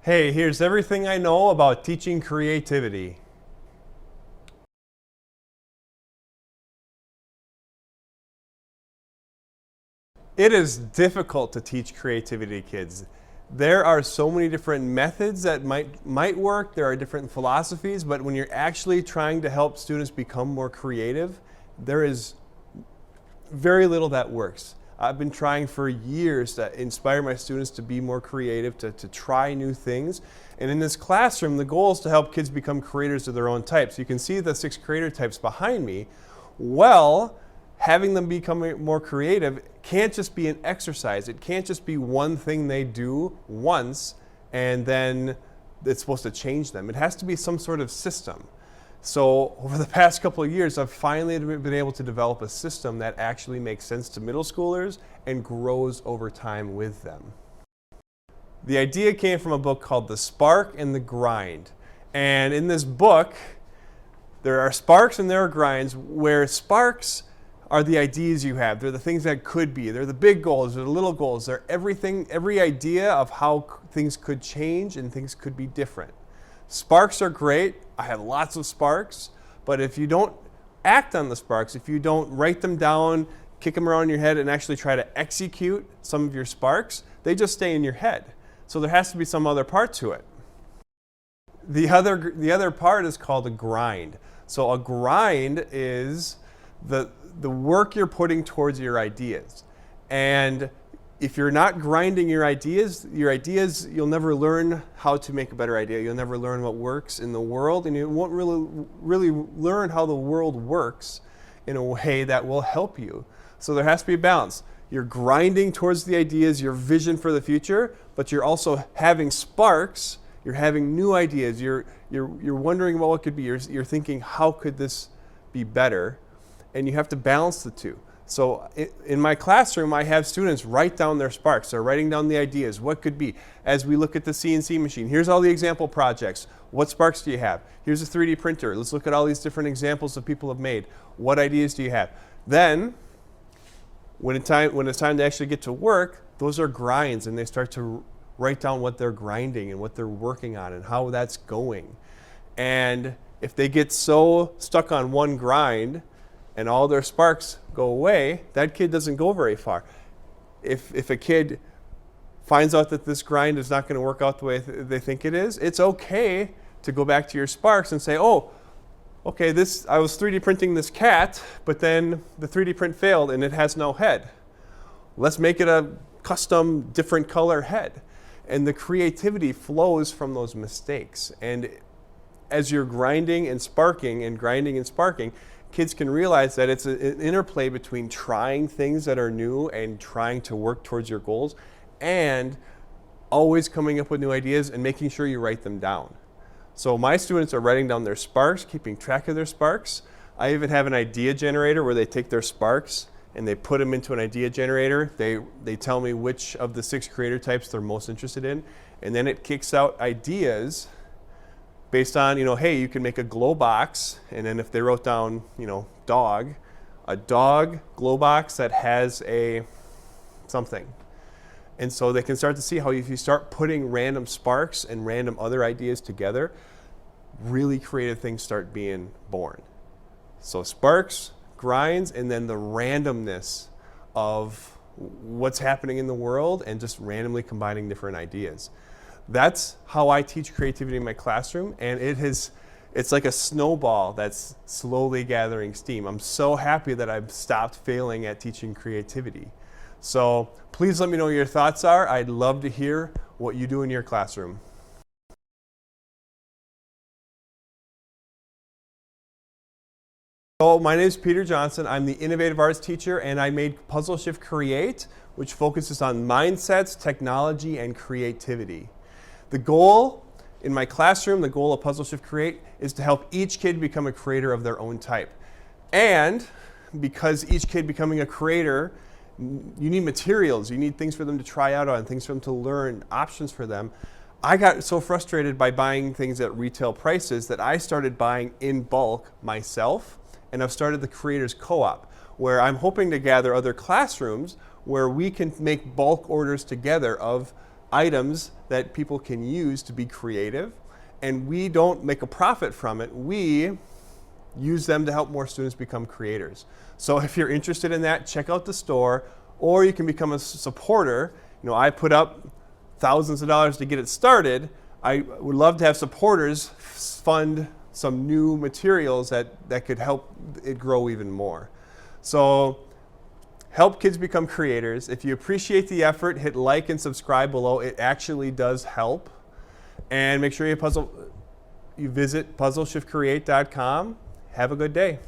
Hey, here's everything I know about teaching creativity. It is difficult to teach creativity to kids. There are so many different methods that might work. There are different philosophies, but when you're actually trying to help students become more creative, there is very little that works. I've been trying for years to inspire my students to be more creative, to try new things. And in this classroom, the goal is to help kids become creators of their own types. You can see the 6 creator types behind me. Well, having them become more creative can't just be an exercise. It can't just be one thing they do once and then it's supposed to change them. It has to be some sort of system. So over the past couple of years, I've finally been able to develop a system that actually makes sense to middle schoolers and grows over time with them. The idea came from a book called The Spark and the Grind. And in this book, there are sparks and there are grinds, where sparks are the ideas you have. They're the things that could be. They're the big goals, they're the little goals. They're everything, every idea of how things could change and things could be different. Sparks are great. I have lots of sparks, but if you don't act on the sparks, if you don't write them down, kick them around in your head and actually try to execute some of your sparks, they just stay in your head. So there has to be some other part to it. The other part is called a grind. So a grind is the work you're putting towards your ideas. And if you're not grinding your ideas, you'll never learn how to make a better idea. You'll never learn what works in the world, and you won't really learn how the world works in a way that will help you. So there has to be a balance. You're grinding towards the ideas, your vision for the future, but you're also having sparks. You're having new ideas. You're wondering about what could be. You're thinking, how could this be better? And you have to balance the two. So in my classroom, I have students write down their sparks. They're writing down the ideas. What could be? As we look at the CNC machine, here's all the example projects. What sparks do you have? Here's a 3D printer. Let's look at all these different examples that people have made. What ideas do you have? Then, when it's time to actually get to work, those are grinds, and they start to write down what they're grinding and what they're working on and how that's going. And if they get so stuck on one grind and all their sparks go away, that kid doesn't go very far. If a kid finds out that this grind is not going to work out the way they think it is, it's okay to go back to your sparks and say, oh, okay, I was 3D printing this cat, but then the 3D print failed and it has no head. Let's make it a custom, different color head. And the creativity flows from those mistakes. And as you're grinding and sparking, kids can realize that it's an interplay between trying things that are new and trying to work towards your goals, and always coming up with new ideas and making sure you write them down. So my students are writing down their sparks, keeping track of their sparks. I even have an idea generator where they take their sparks and they put them into an idea generator. They tell me which of the 6 creator types they're most interested in, and then it kicks out ideas based on, hey, you can make a glow box, and then if they wrote down, dog, a dog glow box that has a something. And so they can start to see how if you start putting random sparks and random other ideas together, really creative things start being born. So sparks, grinds, and then the randomness of what's happening in the world and just randomly combining different ideas. That's how I teach creativity in my classroom, and it's like a snowball that's slowly gathering steam. I'm so happy that I've stopped failing at teaching creativity. So please let me know what your thoughts are. I'd love to hear what you do in your classroom. So my name is Peter Johnson. I'm the Innovative Arts teacher, and I made Puzzle Shift Create, which focuses on mindsets, technology, and creativity. The goal in my classroom, the goal of Puzzle Shift Create, is to help each kid become a creator of their own type. And because each kid becoming a creator, you need materials, you need things for them to try out on, things for them to learn, options for them. I got so frustrated by buying things at retail prices that I started buying in bulk myself, and I've started the Creators Co-op, where I'm hoping to gather other classrooms where we can make bulk orders together of items that people can use to be creative, and we don't make a profit from it. We use them to help more students become creators. So if you're interested in that, check out the store, or you can become a supporter. You know, I put up thousands of dollars to get it started. I would love to have supporters fund some new materials that could help it grow even more. So help kids become creators. If you appreciate the effort, hit like and subscribe below. It actually does help. And make sure you visit puzzleshiftcreate.com. Have a good day.